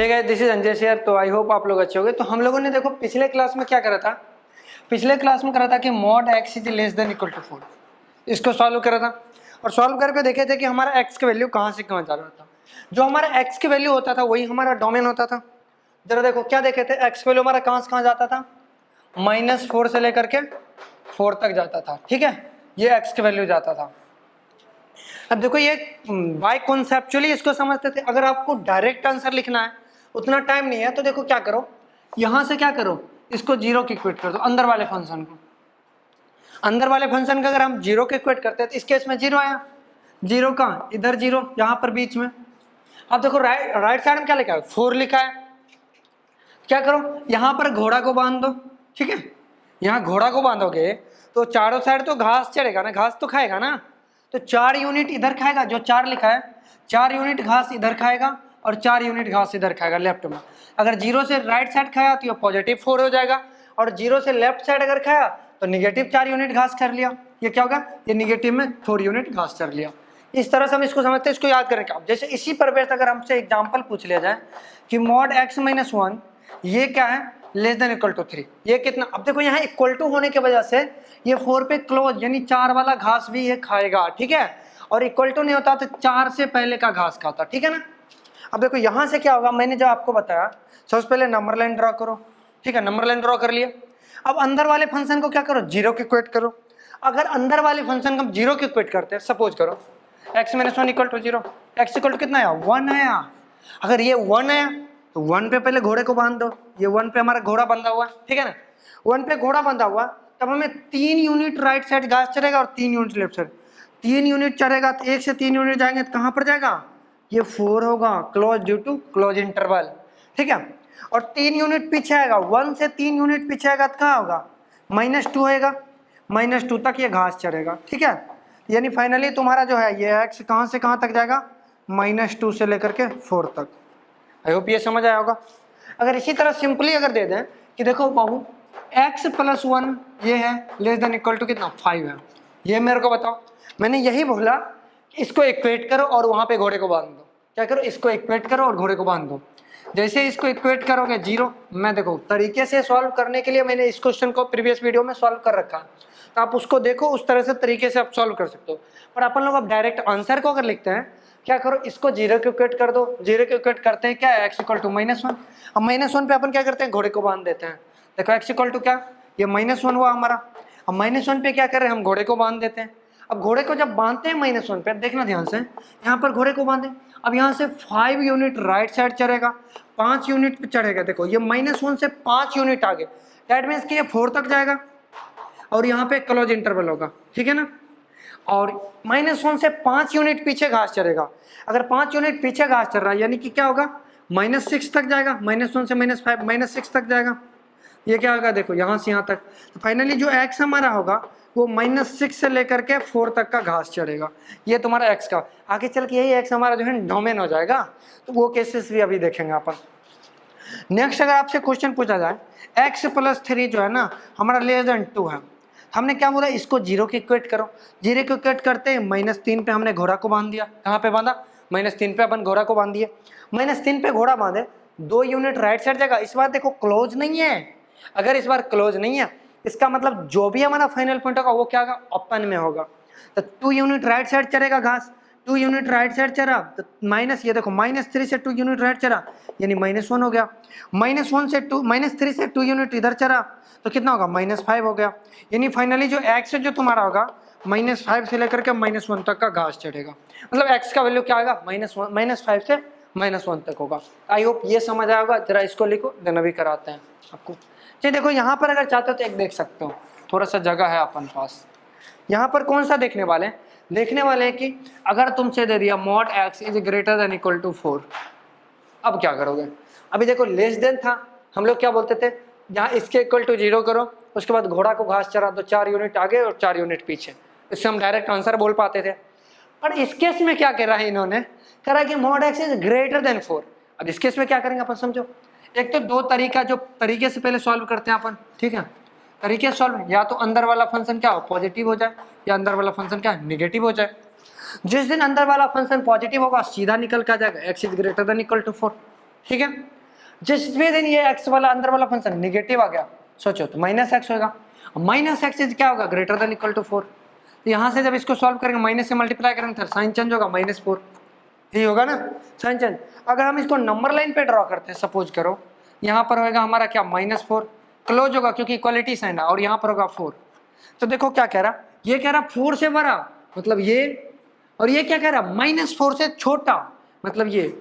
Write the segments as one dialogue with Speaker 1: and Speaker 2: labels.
Speaker 1: Hey guys, this is Anjay शेयर। तो I hope आप लोग अच्छे होंगे। तो हम लोगों ने देखो पिछले क्लास में क्या करा था, पिछले क्लास में करा था कि mod x is less than equal to 4, इसको सॉल्व करा था। और सॉल्व करके देखे थे कि हमारा एक्स की वैल्यू कहाँ से कहाँ जा रहा था। जो हमारा एक्स की वैल्यू होता था वही हमारा डोमेन होता था। जरा देखो क्या देखे थे, एक्स की वैल्यू हमारा कहाँ से कहाँ जाता था, -4 से लेकर के 4 तक जाता था। ठीक है, ये एक्स की वैल्यू जाता था। अब देखो ये बाय कॉन्सेप्चुअली इसको समझते थे। अगर आपको डायरेक्ट आंसर लिखना है, उतना टाइम नहीं है, तो देखो क्या करो, यहां से क्या करो, इसको जीरो के इक्वेट कर दो, अंदर वाले फंक्शन को। अंदर वाले फंक्शन का अगर हम जीरो के इक्वेट करते हैं तो इस केस में जीरो आया, जीरो कहाँ, इधर जीरो, यहां पर बीच में। अब देखो राइट साइड में क्या लिखा है, 4 लिखा है। क्या करो, यहां पर घोड़ा को बांध दो। ठीक है, यहाँ घोड़ा को बांधोगे तो चारों साइड तो घास चढ़ेगा ना, घास तो खाएगा ना। तो 4 यूनिट इधर खाएगा, जो 4 लिखा है, 4 यूनिट घास इधर खाएगा और 4 यूनिट घास इधर खाएगा लेफ्ट में। अगर जीरो से राइट साइड खाया तो ये +4 हो जाएगा, और जीरो से लेफ्ट साइड अगर खाया तो -4 यूनिट घास कर लिया। ये क्या होगा, ये निगेटिव में 4 यूनिट घास कर लिया। इस तरह से हम इसको समझते हैं, इसको याद करें। क्या जैसे इसी पर बेस अगर हमसे एग्जाम्पल पूछ लिया जाए कि मॉड x - 1 ये क्या है, लेस देन इक्वल टू 3, ये कितना। अब देखो यहाँ इक्वल टू होने की वजह से ये 4 पे क्लोज, यानी 4 वाला घास भी ये खाएगा। ठीक है, और इक्वल टू नहीं होता तो 4 से पहले का घास खाता। ठीक है ना। अब देखो यहाँ से क्या होगा, मैंने जो आपको बताया, सबसे पहले नंबर लाइन ड्रॉ करो। ठीक है, नंबर लाइन ड्रॉ कर लिया। अब अंदर वाले फंक्शन को क्या करो, जीरो के इक्वेट करो। अगर अंदर वाले फंक्शन को हम जीरो के इक्वेट करते हैं, सपोज करो x - 1 = 0, x = कितना आया, 1 आया। अगर ये 1 आया तो 1 पे पहले घोड़े को बांध दो। ये 1 पे हमारा घोड़ा बंधा हुआ है। ठीक है ना, 1 पे घोड़ा बंधा हुआ, तब हमें 3 यूनिट राइट साइड घास चढ़ेगा और 3 यूनिट लेफ्ट साइड। 3 यूनिट चढ़ेगा तो 1 से 3 यूनिट जाएंगे तो कहाँ पर जाएगा, ये 4 होगा, close due to close interval. ठीक है, और 3 यूनिट पीछे आएगा, 1 से 3 यूनिट पीछे आएगा तो कहाँ होगा, -2 होएगा, -2 तक ये घास चढ़ेगा। ठीक है, यानी फाइनली तुम्हारा जो है ये एक्स कहाँ से कहाँ तक जाएगा, -2 से लेकर के 4 तक। आई होप ये समझ आया होगा। अगर इसी तरह सिंपली अगर दे दें कि देखो बाबू x + 1 ये है, लेस देन इक्वल टू कितना, 5 है, ये मेरे को बताओ। मैंने यही बोला कि इसको इक्वेट करो और वहां पे घोड़े को बांध दो। क्या करो, इसको इक्वेट करो और घोड़े को बांध दो। जैसे इसको इक्वेट करोगे जीरो, मैं देखो तरीके से सॉल्व करने के लिए मैंने इस क्वेश्चन को प्रीवियस वीडियो में सॉल्व कर रखा, तो आप उसको देखो, उस तरह से तरीके से आप सॉल्व कर सकते हो। पर अपन लोग अब डायरेक्ट आंसर को अगर लिखते हैं, क्या करो, इसको जीरो के इक्वेट कर दो। जीरो के इक्वेट करते हैं क्या, x = -1। अब -1 पे अपन क्या करते हैं, घोड़े को बांध देते हैं। देखो x = क्या, ये -1 हुआ हमारा। अब -1 पे क्या कर रहे हैं, हम घोड़े को बांध देते हैं। अब घोड़े को जब बांधते हैं -1 पे, देखना ध्यान से, यहाँ पर घोड़े को बांधे। अब यहाँ से 5 यूनिट राइट साइड चढ़ेगा, 5 यूनिट पे चढ़ेगा। देखो ये -1 से 5 यूनिट आगे, दैट मीन्स कि ये 4 तक जाएगा और यहाँ पे क्लोज इंटरवल होगा। ठीक है ना, और -1 से 5 यूनिट पीछे घास चढ़ेगा। अगर 5 यूनिट पीछे घास चढ़ रहा है यानी कि क्या होगा, -6 तक जाएगा, -1 से -5 -6 तक जाएगा। ये क्या होगा, देखो यहाँ से यहाँ तक। तो फाइनली जो x हमारा होगा वो -6 से लेकर के 4 तक का घास चढ़ेगा। ये तुम्हारा x का, आगे चल के यही x हमारा जो है डोमेन हो जाएगा। तो वो केसेस भी अभी देखेंगे अपन। नेक्स्ट अगर आपसे क्वेश्चन पूछा जाए x + 3 जो है ना हमारा लेस देन 2 है, हमने क्या बोला, इसको जीरो के इक्वेट करो। जीरो के इक्वेट करते हैं, -3 पे हमने घोड़ा को बांध दिया। कहाँ पे बांधा, -3 पे अपन घोड़ा को बांध दिए। -3 पे घोड़ा बांधे, 2 यूनिट राइट साइड जाएगा। इस बार देखो क्लोज नहीं है, अगर इस बार क्लोज नहीं है इसका मतलब जो भी हमारा फाइनल पॉइंट होगा वो क्या होगा, ओपन में होगा। तो 2 यूनिट राइट साइड चढ़ेगा घास, 2 यूनिट राइट साइड चढ़ा तो माइनस, ये देखो -3 से 2 यूनिट राइट चढ़ा यानी -1 हो गया। -3 से 2 यूनिट इधर चढ़ा तो कितना होगा, -5 हो गया। यानी फाइनली जो x जो तुम्हारा होगा -5 से लेकर के -1 तक का घास चढ़ेगा। मतलब x का वैल्यू क्या आएगा, -5 से -1 तक होगा। आई होप ये समझ आया होगा। जरा इसको लिखो, देन अभी कराते हैं आपको। चलिए देखो यहाँ पर अगर चाहते हो तो एक देख सकते हो, थोड़ा सा जगह है अपन पास। यहाँ पर कौन सा देखने वाले हैं, देखने वाले हैं कि अगर तुमसे दे दिया मॉड x > 4, अब क्या करोगे। अभी देखो लेस देन था, हम लोग क्या बोलते थे, यहाँ इसके इक्वल टू 0 करो, उसके बाद घोड़ा को घास चढ़ा दो, 4 यूनिट आगे और 4 यूनिट पीछे। इससे हम डायरेक्ट आंसर बोल पाते थे। पर इस केस में क्या कह रहा है इन्होंने, कह रहा है कि मॉड x > 4। अब इस केस में क्या करेंगे अपन, समझो। एक तो 2 तरीका, जो तरीके से पहले सॉल्व करते हैं अपन। ठीक है, तरीके सॉल्व, या तो अंदर वाला फंक्शन क्या हो, पॉजिटिव हो जाए, या अंदर वाला फंक्शन क्या निगेटिव हो जाए। जिस दिन अंदर वाला फंक्शन पॉजिटिव होगा सीधा निकल के आ जाएगा x > 4। ठीक है। जिस भी दिन ये x वाला अंदर वाला फंक्शन निगेटिव आ गया, सोचो तो माइनस एक्स होगा, माइनस एक्स क्या होगा, ग्रेटर देन इक्वल टू 4। तो यहाँ से जब इसको सॉल्व करेंगे माइनस से मल्टीप्लाई करेंगे तो साइन चेंज होगा, -4 यही होगा ना साइन चेंज। अगर हम इसको नंबर लाइन पे ड्रॉ करते हैं, सपोज करो यहाँ पर होगा हमारा क्या -4, क्लोज होगा क्योंकि इक्वलिटी साइन है, और यहाँ पर होगा 4। तो देखो क्या कह रहा, ये कह रहा 4 से बड़ा मतलब ये, और ये क्या कह रहा -4 से छोटा मतलब ये,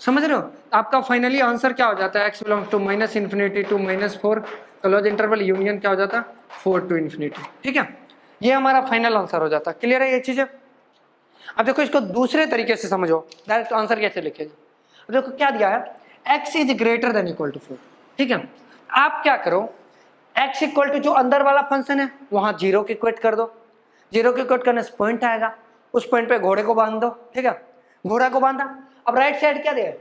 Speaker 1: समझ रहे हो। आपका फाइनली आंसर क्या हो जाता है, x belong to -∞ to -4 close interval union क्या हो जाता है 4 टू ∞। ठीक है, ये हमारा फाइनल आंसर हो जाता है। क्लियर है ये चीजें। अब देखो इसको दूसरे तरीके से समझो, डायरेक्ट आंसर कैसे लिखेगा। अब देखो क्या दिया है, x is greater than equal to 4। ठीक है, आप क्या करो, x इक्वल टू जो अंदर वाला फंक्शन है वहां 0 की इक्वेट कर दो, 0 की इक्वेट करने से पॉइंट आएगा, उस पॉइंट पे घोड़े को बांध दो। ठीक है, घोड़ा को बांधा, अब राइट साइड क्या दे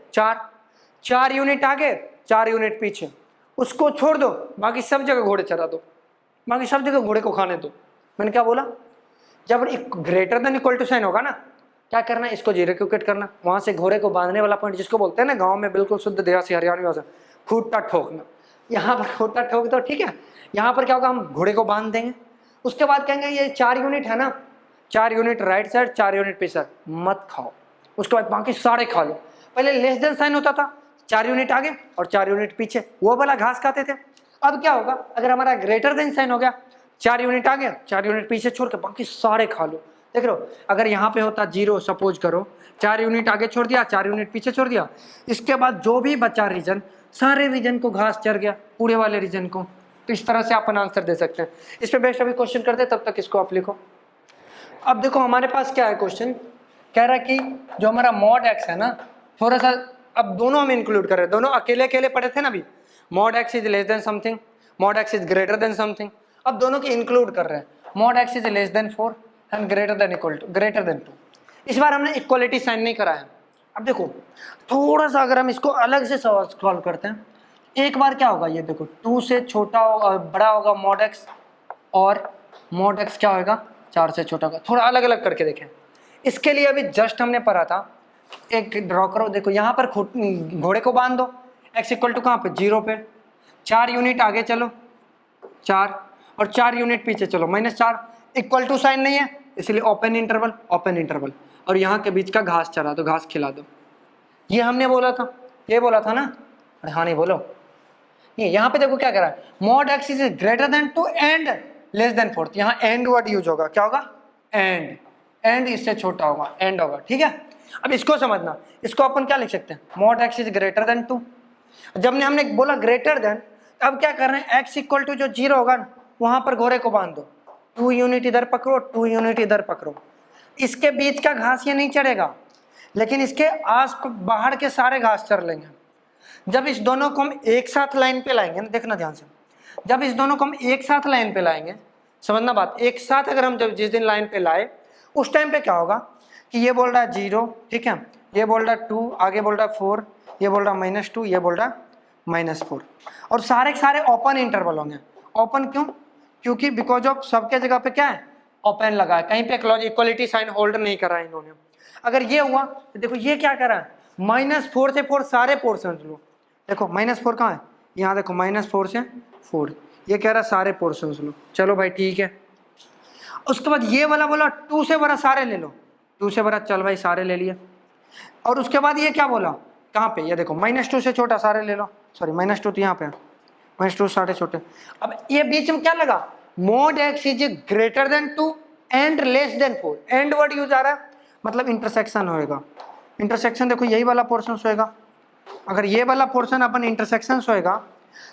Speaker 1: 4 यूनिट आगे 4 यूनिट पीछे, उसको छोड़ दो, बाकी सब जगह घोड़े चरा दो, बाकी सब जगह घोड़े को खाने दो। मैंने क्या बोला, जब greater than equal to sign होगा ना, क्या करना है, इसको 0 की इक्वेट करना, वहां से घोड़े को बांधने वाला पॉइंट जिसको बोलते हैं ना गांव में बिल्कुल शुद्ध देहाती हरियाणवी भाषा, खूंटा ठोकना, यहाँ पर खूंटा ठोक दो। ठीक है, यहाँ पर क्या होगा, हम घोड़े को बांध देंगे, उसके बाद कहेंगे ये 4 यूनिट है ना, 4 यूनिट राइट साइड 4 यूनिट पीछे मत खाओ, उसके बाद बाकी सारे खा लो। पहले लेस देन साइन होता था, 4 यूनिट आगे और 4 यूनिट पीछे, वो वाला घास खाते थे। अब क्या होगा, अगर हमारा ग्रेटर देन साइन हो गया, 4 यूनिट आगे 4 यूनिट पीछे छोड़ के बाकी सारे खा लो। देख रहे हो, अगर यहाँ पे होता 0, सपोज करो 4 यूनिट आगे छोड़ दिया 4 यूनिट पीछे छोड़ दिया, इसके बाद जो भी बचा रीजन, सारे रीजन को घास चर गया, पूरे वाले रीजन को। तो इस तरह से अपन आंसर दे सकते हैं। इस पे बेस्ट अभी क्वेश्चन करते हैं, तब तक इसको आप लिखो। अब देखो हमारे पास क्या है क्वेश्चन, कह रहा है कि जो हमारा मॉड एक्स है ना, थोड़ा सा अब दोनों हम इंक्लूड कर रहे हैं, दोनों अकेले अकेले पढ़े थे ना अभी, mod x is less than something, mod x is greater than something, अब दोनों की इंक्लूड कर रहे हैं, mod x is less than 4 and greater than equal to greater than 2। इस बार हमने इक्वलिटी साइन नहीं करा है। अब देखो थोड़ा सा अगर हम इसको अलग से सॉल्व करते हैं, एक बार क्या होगा, ये देखो 2 से छोटा और बड़ा होगा मॉड एक्स, और मॉड एक्स क्या होगा 4 से छोटा होगा। थोड़ा अलग अलग करके देखें, इसके लिए अभी जस्ट हमने पढ़ा था, एक ड्रॉ करो, देखो यहाँ पर घोड़े को बांध दो, x इक्वल टू कहाँ पे 0 पे, 4 यूनिट आगे चलो 4 और 4 यूनिट पीछे चलो -4, इक्वल टू साइन नहीं है इसलिए ओपन इंटरवल, और यहाँ के बीच का घास चरा दो, घास खिला दो। ये हमने बोला था, ये बोला था ना, अरे हाँ नहीं बोलो, ये यहाँ पे देखो क्या कह रहा है, mod x is greater than 2 and less than 4, यहाँ एंड वर्ड यूज होगा, क्या होगा एंड इससे छोटा होगा, एंड होगा। ठीक है, अब इसको समझना, इसको अपन क्या लिख सकते हैं, mod x is greater than 2। जब ने हमने बोला ग्रेटर देन, अब क्या कर रहे हैं, एक्स इक्वल टू जो 0 होगा ना, वहां पर घोड़े को बांध दो, 2 यूनिट इधर पकड़ो 2 यूनिट इधर पकड़ो, इसके बीच का घास ये नहीं चढ़ेगा, लेकिन इसके आस बाहर के सारे घास चढ़ लेंगे। जब इस दोनों को हम एक साथ लाइन पे लाएंगे ना, देखना ध्यान से, जब इस दोनों को हम एक साथ लाइन पे लाएंगे, समझना बात, एक साथ अगर हम जब जिस दिन लाइन पे लाए, उस टाइम पे क्या होगा कि ये बोल रहा है 0, ठीक है, ये बोल रहा है 2, आगे बोल रहा है 4, ये बोल रहा है -2, ये बोल रहा है -4, और सारे के सारे ओपन इंटरवल होंगे। ओपन क्यों, क्योंकि बिकॉज ऑफ सबके जगह पे क्या है, ओपन लगा है, कहीं पे इक्वलिटी साइन होल्ड नहीं करा है इन्होंने। अगर ये हुआ तो देखो ये क्या कर रहा है, -4 से 4 सारे पोर्शन लो, देखो -4 कहाँ है, यहाँ देखो -4 से 4, ये कह रहा है सारे पोर्शन लो, चलो भाई ठीक है। उसके बाद ये वाला बोला 2 से बड़ा सारे ले लो, 2 से बड़ा, चल भाई सारे ले लिए। और उसके बाद ये क्या बोला, कहाँ पे, ये देखो -2 से छोटा सारे ले लो, सॉरी -2 तो यहाँ पे है, -2 सारे छोटे। अब ये बीच में क्या लगा, mod x is greater than 2 and less than 4, and word use आ रहा है, मतलब इंटरसेक्शन होएगा। इंटरसेक्शन देखो यही वाला पोर्शन होएगा, अगर ये वाला पोर्शन अपन इंटरसेक्शन होएगा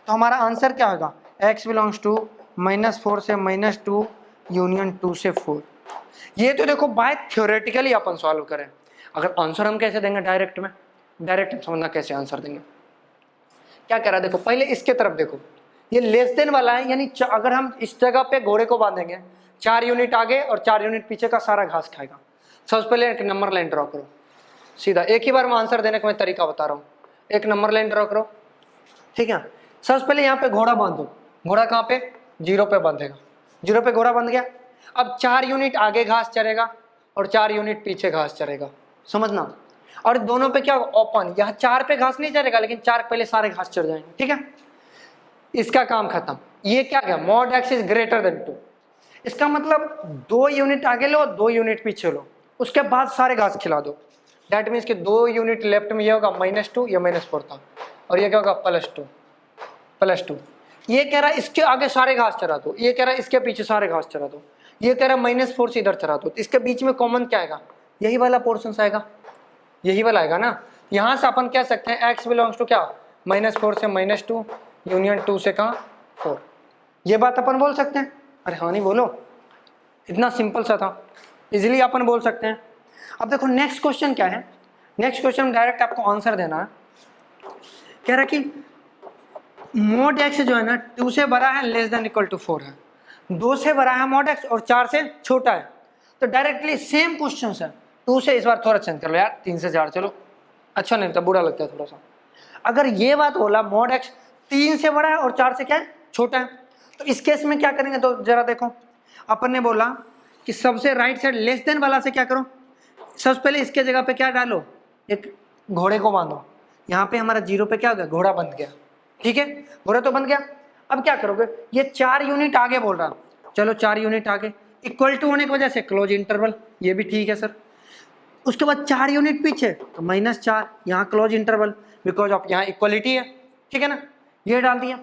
Speaker 1: तो हमारा आंसर क्या होगा, x बिलोंग्स टू -4 से -2 यूनियन 2 से 4। ये तो देखो बाय थ्योरेटिकली अपन सॉल्व करें, अगर आंसर हम कैसे देंगे डायरेक्ट में, डायरेक्ट समझना कैसे आंसर देंगे। क्या कह रहा है, देखो पहले इसके तरफ देखो, ये लेस देन वाला है, यानी अगर हम इस जगह पे घोड़े को बांधेंगे, 4 यूनिट आगे और 4 यूनिट पीछे का सारा घास खाएगा। सबसे पहले एक नंबर लाइन ड्रॉ करो सीधा, एक ही बार में आंसर देने का मैं तरीका बता रहा हूँ, एक नंबर लाइन ड्रॉ करो, ठीक है। सबसे पहले यहाँ पे घोड़ा बांधो, घोड़ा कहाँ पे 0 पे बांधेगा, 0 पे घोड़ा बंध गया। अब 4 यूनिट आगे घास चरेगा और 4 यूनिट पीछे घास चरेगा, समझना। और दोनों पे क्या ओपन, यहाँ 4 पे घास नहीं चढ़ेगा लेकिन 4 पहले सारे घास चढ़ जाएंगे, ठीक है, इसका काम खत्म। ये क्या गया, mod x is greater than 2, इसका मतलब 2 यूनिट आगे लो 2 यूनिट पीछे लो, उसके बाद सारे घास खिला दो। दैट मीन्स कि 2 यूनिट लेफ्ट में ये होगा -2, ये -4 था, और ये क्या होगा +2। ये कह रहा है इसके आगे सारे घास चरा दो, ये कह रहा है इसके पीछे सारे घास चरा दो, ये कह रहा है -4 से इधर चरा दो, तो इसके बीच में कॉमन क्या आएगा, यही वाला पोर्शन आएगा, यही वाला आएगा ना। यहाँ से अपन कह सकते हैं x बिलोंग्स टू क्या, -4 से -2 यूनियन 2 से कहाँ 4, ये बात अपन बोल सकते हैं। अरे हाँ नहीं बोलो, इतना सिंपल सा था, इजीली अपन बोल सकते हैं। अब देखो नेक्स्ट क्वेश्चन क्या है, नेक्स्ट क्वेश्चन डायरेक्ट आपको आंसर देना है। कह रहा कि mod x जो है ना 2 से बड़ा है <= 4 है, 2 से बड़ा है mod x और 4 से छोटा है, तो डायरेक्टली सेम क्वेश्चन है। 2 से इस बार थोड़ा चेंज कर लो यार, 3 से 4 चलो, अच्छा नहीं लगता, बुरा लगता है थोड़ा सा। अगर ये बात बोला mod x 3 से बड़ा है और 4 से क्या है छोटा है, तो इस केस में क्या करेंगे, तो जरा देखो अपन ने बोला कि सबसे राइट साइड लेस देन वाला से क्या करो, सबसे पहले इसके जगह पे क्या डालो, एक घोड़े को बांधो, यहाँ पे हमारा 0 पे क्या हो गया, घोड़ा बंध गया, ठीक है, घोड़ा तो बंध गया। अब क्या करोगे, ये 4 यूनिट आगे बोल रहा, चलो 4 यूनिट आगे, इक्वल टू होने की वजह से क्लोज इंटरवल, ये भी ठीक है सर। उसके बाद 4 यूनिट पीछे तो -4, यहाँ क्लोज इंटरवल बिकॉज ऑफ यहाँ इक्वलिटी है, ठीक है ना, ये डाल दिया।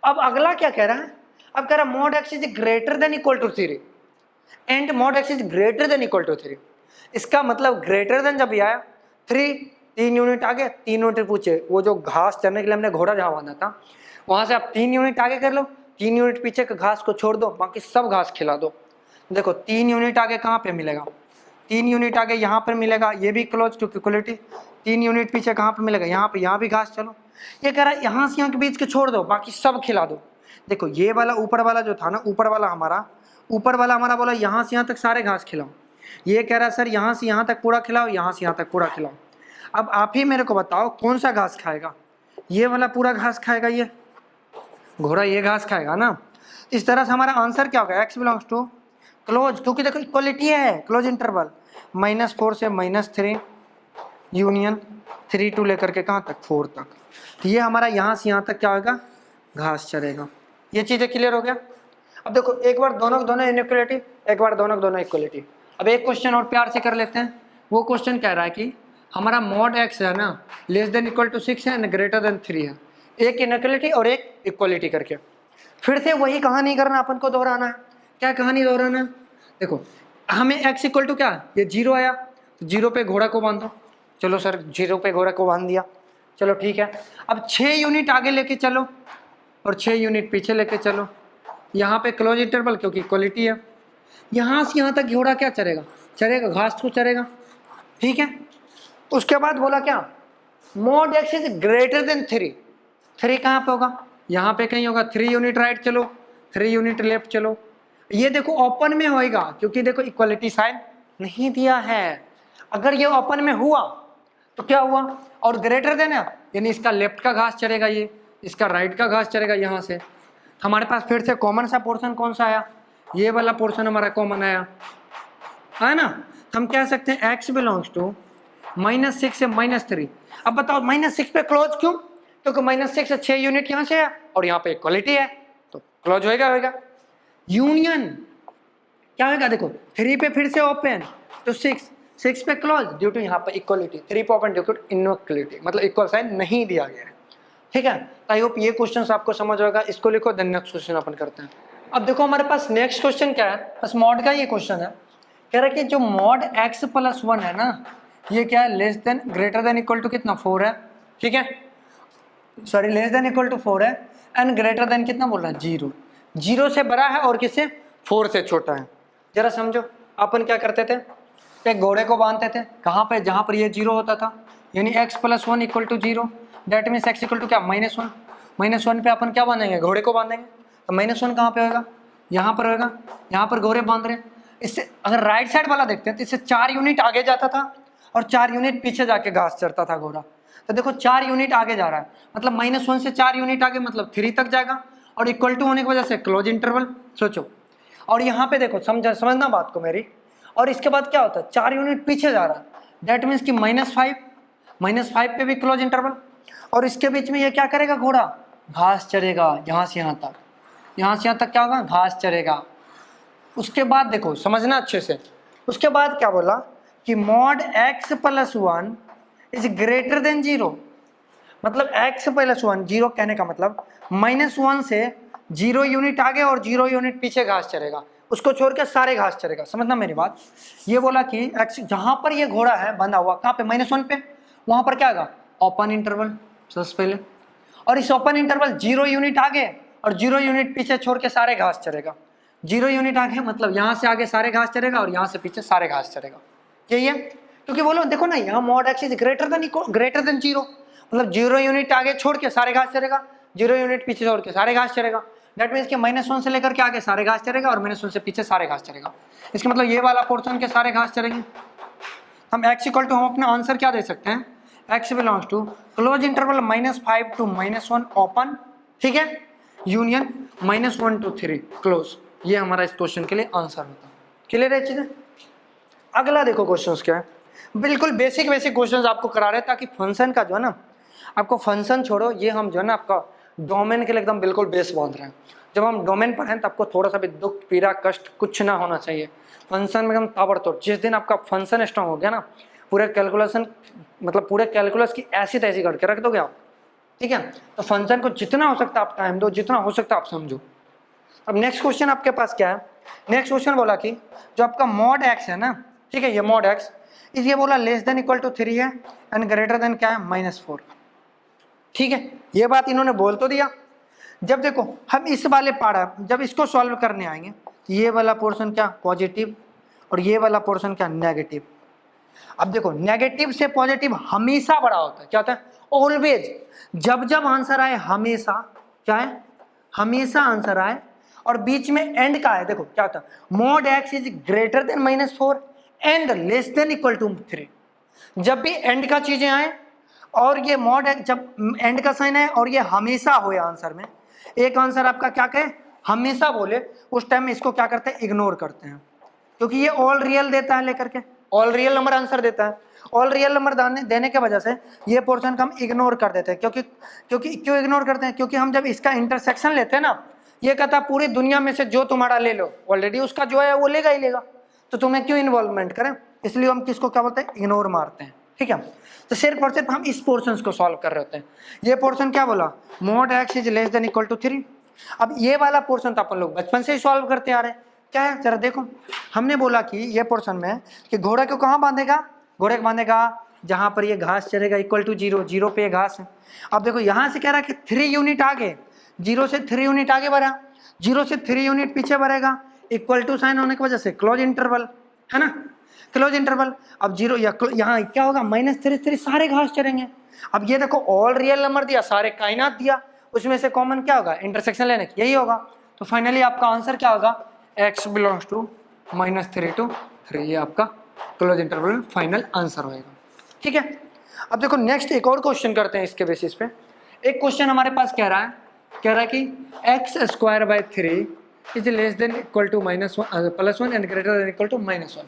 Speaker 1: अब अगला क्या कह रहा है, अब कह रहा है mod x is greater than equal to 3 and mod x is greater than equal to 3। इसका मतलब ग्रेटर देन जब भी आया 3 यूनिट आगे 3 यूनिट पूछे, वो जो घास चरने के लिए हमने घोड़ा जहाँ बांधा था वहाँ से आप 3 यूनिट आगे कर लो, 3 यूनिट पीछे के घास को छोड़ दो, बाकी सब घास खिला दो। देखो 3 यूनिट आगे कहाँ पे मिलेगा, 3 यूनिट आगे यहाँ पर मिलेगा, ये भी क्लोज टू इक्वलिटी। 3 यूनिट पीछे कहाँ पे मिलेगा, यहाँ पे, यहाँ भी घास, चलो ये कह रहा है यहाँ से यहाँ के बीच के छोड़ दो, बाकी सब खिला दो। देखो ये वाला ऊपर वाला जो था ना, ऊपर वाला हमारा बोला यहाँ से यहाँ तक सारे घास खिलाओ, ये कह रहा है सर यहाँ से यहाँ तक पूरा खिलाओ, यहाँ से यहाँ तक पूरा खिलाओ। अब आप ही मेरे को बताओ कौन सा घास खाएगा, ये वाला पूरा घास खाएगा, ये घोड़ा ये घास खाएगा ना। इस तरह से हमारा आंसर क्या होगा, x बिलोंग्स टू क्लोज, क्योंकि देखो इक्वलिटी है, क्लोज इंटरवल -4 से -3 यूनियन 3 टू लेकर के कहाँ तक 4 तक, तो ये हमारा यहाँ से यहाँ तक क्या होगा, घास चरेगा। ये चीज़ें क्लियर हो गया। अब देखो एक बार दोनों इनइक्वलिटी, एक बार दोनों इक्वलिटी। अब एक क्वेश्चन और प्यार से कर लेते हैं। वो क्वेश्चन कह रहा है कि हमारा mod x है ना <= 6 है एंड ग्रेटर 3 है, एक इनइक्वलिटी और एक इक्वलिटी करके। फिर से वही कहानी करना, अपन को दोहराना है। क्या कहानी दोहराना है, देखो हमें x = क्या, ये 0 आया, 0 पे घोड़ा को बांधो, चलो सर 0 पे घोड़ा को बांध दिया, चलो ठीक है। अब 6 यूनिट आगे लेके चलो और 6 यूनिट पीछे लेके चलो, यहाँ पे क्लोज इंटरवल क्योंकि इक्वलिटी है, यहाँ से यहाँ तक घोड़ा क्या चरेगा, घास को चरेगा, ठीक है। उसके बाद बोला क्या, mod x is greater then 3 कहाँ पे होगा, यहाँ पे कहीं होगा। 3 यूनिट राइट चलो, 3 यूनिट लेफ्ट चलो, ये देखो ओपन में होएगा क्योंकि देखो इक्वलिटी साइन नहीं दिया है। अगर ये ओपन में हुआ तो क्या हुआ, और ग्रेटर देन है यानी इसका लेफ्ट का घास चढ़ेगा, ये इसका राइट का घास चढ़ेगा। यहाँ से हमारे पास फिर से कॉमन सा पोर्शन कौन सा आया, ये वाला पोर्शन हमारा कॉमन आया है ना। हम कह सकते हैं x बिलोंग्स टू -6 से -3। अब बताओ -6 पे क्लोज क्यों, क्योंकि -6 से 6 यूनिट यहाँ से है और यहाँ पे इक्वलिटी है तो क्लोज होएगा। यूनियन क्या होगा, देखो 3 पे फिर से ओपन तो 6 पे क्लोज ड्यू टू यहाँ पे इक्वलिटी, 3 पे ओपन ड्यू टू इनइक्वलिटी, मतलब इक्वल साइन नहीं दिया गया है, ठीक है। आई होप ये क्वेश्चन आपको समझ होगा, इसको लिखो, देन नेक्स्ट क्वेश्चन अपन करते हैं। अब देखो हमारे पास नेक्स्ट क्वेश्चन क्या है, बस मॉड का ये क्वेश्चन है। कह रहा है कि जो mod x + 1 है ना, ये क्या है, ग्रेटर देन इक्वल टू कितना 4 है, ठीक है, सॉरी <= 4 है एंड ग्रेटर देन कितना बोल रहा है 0 से बड़ा है और किससे 4 से छोटा है। जरा समझो, अपन क्या करते थे, एक घोड़े को बांधते थे कहाँ पे, जहाँ पर ये 0 होता था, यानी x + 1 = 0, डेट मीन्स x = क्या -1 पे अपन क्या बांधेंगे, घोड़े को बांधेंगे। तो -1 कहाँ पे होगा, यहाँ पर होगा, यहाँ पर घोड़े बांध रहे हैं। इससे अगर राइट साइड वाला देखते हैं तो इससे 4 यूनिट आगे जाता था और 4 यूनिट पीछे जाके घास चरता था घोड़ा। तो देखो 4 यूनिट आगे जा रहा है, मतलब -1 से 4 यूनिट आगे, मतलब 3 तक जाएगा और इक्वल टू होने की वजह से क्लोज इंटरवल, सोचो। और यहाँ पे देखो समझना बात को मेरी, और इसके बाद क्या होता है, 4 यूनिट पीछे जा रहा है, दैट मीन्स कि -5 -5 पे भी क्लोज इंटरवल, और इसके बीच में ये क्या करेगा घोड़ा, घास चरेगा, यहाँ से यहाँ तक, यहाँ से यहाँ तक क्या होगा, घास चरेगा। उसके बाद देखो समझना अच्छे से, उसके बाद क्या बोला कि mod x + 1 is greater then 0, मतलब x + 1 0 कहने का मतलब -1 से 0 यूनिट आगे और 0 यूनिट पीछे घास चरेगा, उसको छोड़ के सारे घास चरेगा। समझना मेरी बात, ये बोला कि x जहां पर ये घोड़ा है बंधा हुआ, कहाँ पे, -1 पे, वहां पर क्या होगा, ओपन इंटरवल सबसे पहले, और इस ओपन इंटरवल 0 यूनिट आगे और 0 यूनिट पीछे छोड़ के सारे घास चरेगा। 0 यूनिट आगे मतलब यहाँ से आगे सारे घास चरेगा और यहाँ से पीछे सारे घास चरेगा, यही है। क्योंकि बोलो देखो ना, यहाँ mod x is greater then 0, मतलब 0 यूनिट आगे छोड़ के सारे घास चरेगा, 0 यूनिट पीछे छोड़ के सारे घास चरेगा। दैट मीन्स कि -1 से लेकर के आगे सारे घास चरेगा और -1 से पीछे सारे घास चरेगा। इसका मतलब ये वाला पोर्शन के सारे घास चरेंगे। हम x = हम अपना आंसर क्या दे सकते हैं, x belongs to close interval -5 to -1 open, ठीक है, यूनियन -1 to 3 क्लोज। ये हमारा इस क्वेश्चन के लिए आंसर होता है। क्लियर है चीजें। अगला देखो क्वेश्चन क्या है, बिल्कुल बेसिक क्वेश्चन आपको करा रहे हैं, ताकि फंक्शन का जो है ना, आपको फंक्शन छोड़ो, ये हम जो है ना आपका डोमेन के लिए एकदम बिल्कुल बेस बांध रहे हैं। जब हम डोमेन पढ़ें तो आपको थोड़ा सा भी दुख पीड़ा कष्ट कुछ ना होना चाहिए, फंक्शन में एकदम ताबड़तोड़। जिस दिन आपका फंक्शन स्ट्रॉन्ग हो गया ना, पूरे कैलकुलेशन मतलब पूरे कैलकुलस की ऐसी तैसी करके रख दोगे आप, ठीक है। तो फंक्शन को जितना हो सकता है आप टाइम दो, जितना हो सकता है आप समझो। अब नेक्स्ट क्वेश्चन आपके पास क्या है, नेक्स्ट क्वेश्चन बोला कि जो आपका मॉड x है ना, ठीक है, ये मॉड x इस ये बोला < 3 है एंड ग्रेटर देन क्या है, -4, ठीक है। ये बात इन्होंने बोल तो दिया। जब देखो हम इस वाले पार्ट जब इसको सॉल्व करने आएंगे तो ये वाला पोर्शन क्या पॉजिटिव और ये वाला पोर्शन क्या नेगेटिव। अब देखो नेगेटिव से पॉजिटिव हमेशा बड़ा होता है, क्या होता है, ऑलवेज। जब जब आंसर आए हमेशा क्या है, हमेशा आंसर आए और बीच में एंड का है, देखो क्या होता है, mod x is greater then -4 and less then = 3। जब भी एंड का चीजें आए और ये मॉड x, जब एंड का साइन है और ये हमेशा हो आंसर में, एक आंसर आपका क्या कहे हमेशा बोले, उस टाइम में इसको क्या करते हैं, इग्नोर करते हैं, क्योंकि ये ऑल रियल देता है, लेकर के ऑल रियल नंबर आंसर देता है। ऑल रियल नंबर देने के वजह से ये पोर्शन का हम इग्नोर कर देते हैं। क्यों इग्नोर करते हैं, क्योंकि हम जब इसका इंटरसेक्शन लेते हैं ना, ये कहता है पूरी दुनिया में से जो तुम्हारा ले लो, ऑलरेडी उसका जो है वो लेगा ही लेगा, तो तुम्हें क्यों इन्वॉल्वमेंट करें, इसलिए हम किसको क्या बोलते हैं, इग्नोर मारते हैं, ठीक है। तो सिर्फ और सिर्फ हम इस पोर्शन को सॉल्व कर रहे होते हैं। ये पोर्शन क्या बोला, mod x is less then = 3। अब ये वाला पोर्शन तो अपन लोग बचपन से ही सॉल्व करते आ रहे हैं, क्या है जरा देखो। हमने बोला कि ये पोर्शन में कि घोड़े को कहाँ बांधेगा, घोड़े को बांधेगा जहाँ पर ये घास चरेगा = 0, 0 पे घास है। अब देखो यहाँ से कह रहा है कि 3 यूनिट आगे, 0 से 3 यूनिट आगे बढ़ा, 0 से 3 यूनिट पीछे बढ़ेगा, = साइन होने की वजह से क्लोज इंटरवल है ना, क्लोज इंटरवल। अब 0 यहाँ क्या होगा, -3 सारे घास चरेंगे। अब ये देखो ऑल रियल नंबर दिया, सारे कायनात दिया, उसमें से कॉमन क्या होगा, इंटरसेक्शन लेने की, यही होगा। तो फाइनली आपका आंसर क्या होगा, x बिलोंग्स टू -3 to 3, ये आपका क्लोज इंटरवल फाइनल आंसर होएगा, ठीक है। अब देखो नेक्स्ट एक और क्वेश्चन करते हैं इसके बेसिस पे। एक क्वेश्चन हमारे पास कह रहा है कि x² / 3 is less then = +1 and greater then = -1।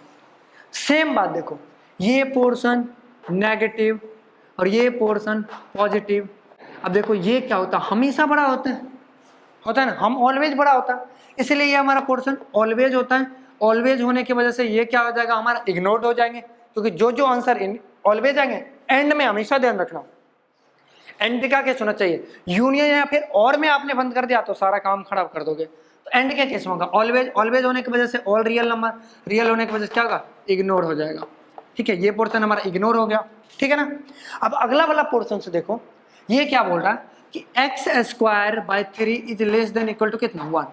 Speaker 1: Same बात देखो, ये पोर्शन नेगेटिव और ये पोर्शन पॉजिटिव। अब देखो ये क्या होता है, हमेशा बड़ा होता है ना, हम ऑलवेज बड़ा होता है, इसलिए ये हमारा पोर्शन ऑलवेज होता है। ऑलवेज होने की वजह से ये क्या हो जाएगा, हमारा इग्नोर्ड हो जाएंगे, क्योंकि जो आंसर ऑलवेज आएंगे एंड में, हमेशा ध्यान रखना एंड का केस होना चाहिए। यूनियन या फिर और में आपने बंद कर दिया तो सारा काम खराब कर दोगे। तो एंड क्या केस होगा, ऑलवेज होने की वजह से ऑल रियल नंबर, रियल होने की वजह से क्या होगा, इग्नोर हो जाएगा, ठीक है। ये पोर्शन हमारा इग्नोर हो गया, ठीक है ना। अब अगला वाला पोर्शन से देखो, ये क्या बोल रहा है कि x² / 3 इज लेस देन = कितना, 1।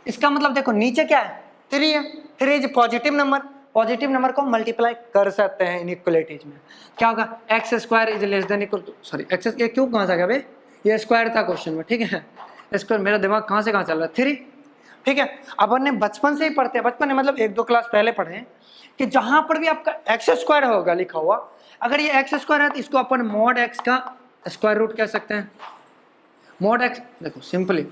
Speaker 1: इसका मतलब देखो नीचे क्या है, 3 है, 3 is positive number, positive number को मल्टीप्लाई कर सकते हैं इनइक्वलिटीज में, क्या होगा, x² is less then sorry x क्यों कहाँ से आ गया भाई, ये स्क्वायर था क्वेश्चन में, ठीक है। स्क्वायर, मेरा दिमाग कहाँ से कहाँ चल रहा है, 3, ठीक है। अब हमने बचपन से ही पढ़ते हैं, बचपन में मतलब 1-2 क्लास पहले पढ़े हैं कि जहां पर भी आपका x² होगा लिखा हुआ, अगर ये x² है तो इसको अपन मॉड x का स्क्वायर रूट कह सकते हैं। मॉड x देखो सिंपली,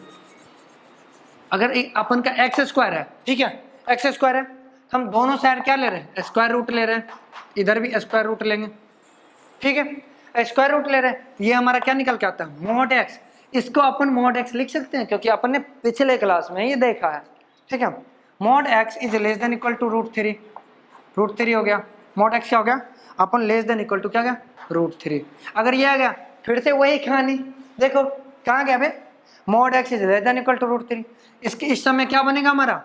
Speaker 1: अगर अपन का x² है, ठीक है, x² है, हम दोनों साइड क्या ले रहे हैं, स्क्वायर रूट ले रहे हैं, इधर भी स्क्वायर रूट लेंगे, ठीक है। स्क्वायर रूट ले रहे हैं, ये हमारा क्या निकल के आता है मॉड एक्स। इसको अपन मॉड एक्स लिख सकते हैं क्योंकि अपन ने पिछले क्लास में ये देखा है, ठीक है। Mod x is less than equal to root three हो गया। मॉड एक्स क्या हो गया, अपन लेस देन इक्वल टू क्या गया √3। अगर ये आ गया फिर से वही कहानी, देखो कहाँ गया भाई, mod x is less than equal to √3। इसके इस समय क्या बनेगा हमारा,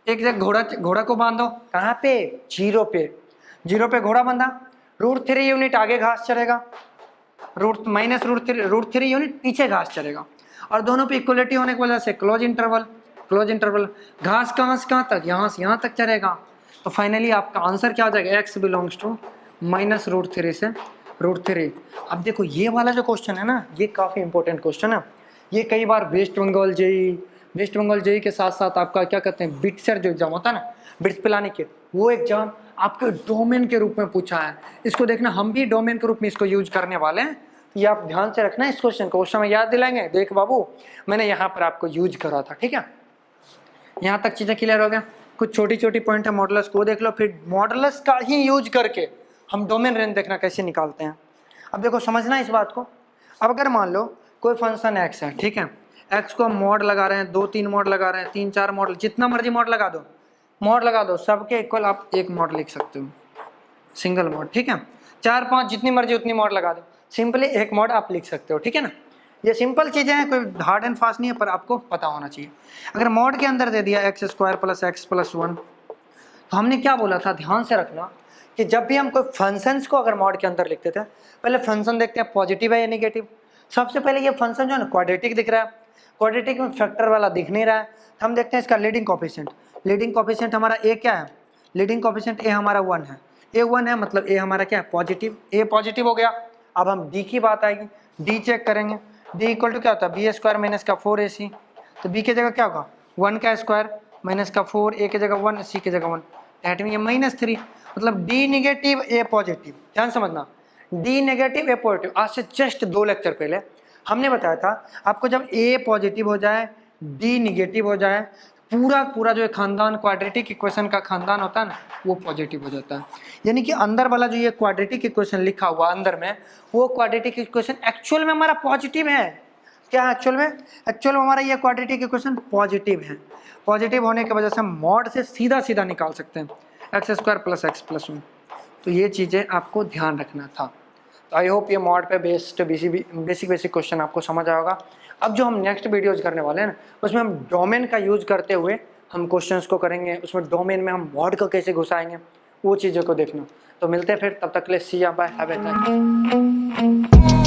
Speaker 1: एक जगह घोड़ा को बांधो कहाँ पे, जीरो पे घोड़ा बंधा, √3 यूनिट आगे घास चलेगा, √3 यूनिट पीछे घास चलेगा, और दोनों पे इक्वलिटी होने की वजह से क्लोज इंटरवल घास कहाँ से कहाँ तक, यहाँ से यहाँ तक चलेगा। तो फाइनली आपका आंसर क्या हो जाएगा, x बिलोंग्स टू -√3 से √3। अब देखो ये वाला जो क्वेश्चन है ना, ये काफ़ी इंपॉर्टेंट क्वेश्चन है। ये कई बार वेस्ट बंगाल जेई के साथ साथ आपका क्या कहते हैं बिट्सर जो एग्जाम होता है ना, बिट्स पिलाने के, वो एग्जाम आपके डोमेन के रूप में पूछा है। इसको देखना, हम भी डोमेन के रूप में इसको यूज करने वाले हैं, तो ये आप ध्यान से रखना इस क्वेश्चन को, उस समय याद दिलाएंगे, देख बाबू मैंने यहाँ पर आपको यूज करा था, ठीक है। यहाँ तक चीज़ें क्लियर हो गया। कुछ छोटी छोटी पॉइंट है मॉडुलस को देख लो, फिर मॉडुलस का ही यूज करके हम डोमेन रेंज देखना कैसे निकालते हैं। अब देखो समझना इस बात को, अब अगर मान लो कोई फंक्शन एक्स है, ठीक है, एक्स को हम मॉड लगा रहे हैं, 2-3 मॉड लगा रहे हैं, 3-4 मॉड, जितना मर्जी मॉड लगा दो, सबके इक्वल आप एक मॉड लिख सकते हो, सिंगल मॉड, ठीक है। 4-5 जितनी मर्जी उतनी मॉड लगा दो, सिंपली एक मॉड आप लिख सकते हो, ठीक है ना। ये सिंपल चीज़ें हैं, कोई हार्ड एंड फास्ट नहीं है, पर आपको पता होना चाहिए। अगर मॉड के अंदर दे दिया x² + x + 1, तो हमने क्या बोला था, ध्यान से रखना कि जब भी हम कोई फंक्शंस को अगर मॉड के अंदर लिखते थे, पहले फंक्शन देखते हैं पॉजिटिव है या नेगेटिव। सबसे पहले ये फंक्शन जो है ना क्वाड्रेटिक दिख रहा है, क्वाड्रेटिक में फैक्टर वाला दिख नहीं रहा है, तो हम देखते हैं इसका लीडिंग कोफिशिएंट हमारा a क्या है, लीडिंग कोफिशिएंट a हमारा 1 है, a 1 है मतलब a हमारा क्या है पॉजिटिव, a पॉजिटिव हो गया। अब हम d की बात आएगी, d चेक करेंगे, d इक्वल टू क्या होता है b² - 4ac, तो b की जगह क्या होगा 1 का स्क्वायर - 4, a की जगह 1, c की जगह 1, दैट मीन -3, मतलब d नेगेटिव a पॉजिटिव। ध्यान समझना, d नेगेटिव a पॉजिटिव। आज से जस्ट 2 लेक्चर पहले हमने बताया था आपको, जब a पॉजिटिव हो जाए d निगेटिव हो जाए, पूरा जो खानदान क्वाड्रेटिक इक्वेशन का खानदान होता है ना, वो पॉजिटिव हो जाता है। यानी कि अंदर वाला जो ये क्वाड्रेटिक इक्वेशन लिखा हुआ अंदर में, वो क्वाड्रेटिक इक्वेशन एक्चुअल में हमारा पॉजिटिव है। क्या एक्चुअल में हमारा ये क्वाड्रेटिक इक्वेशन पॉजिटिव है। पॉजिटिव होने की वजह से हम मॉड से सीधा निकाल सकते हैं x² + x + 1। तो ये चीज़ें आपको ध्यान रखना था। तो आई होप ये मॉड पे बेस्ड बेसिक क्वेश्चन आपको समझ आएगा। अब जो हम नेक्स्ट वीडियोज़ करने वाले हैं ना, उसमें हम डोमेन का यूज़ करते हुए हम क्वेश्चंस को करेंगे, उसमें डोमेन में हम मॉड को कैसे घुसाएंगे, वो चीज़ों को देखना। तो मिलते हैं फिर, तब तक के लिए सी या bye, have a nice day.